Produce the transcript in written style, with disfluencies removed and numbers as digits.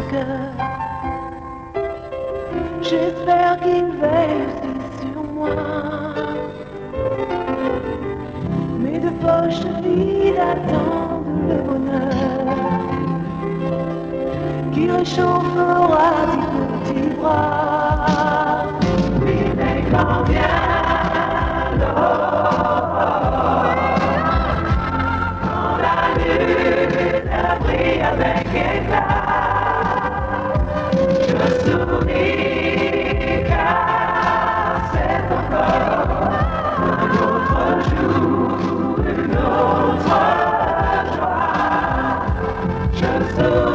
cœur. J'espère qu'il veille aussi sur moi. Mes deux poches vides attendent le bonheur qui réchauffera tes petits bras. Oui, mais quand vient l'aurore, quand la lune brille avec éclat, je souris car c'est encore un autre jour, une autre joie. Je souris.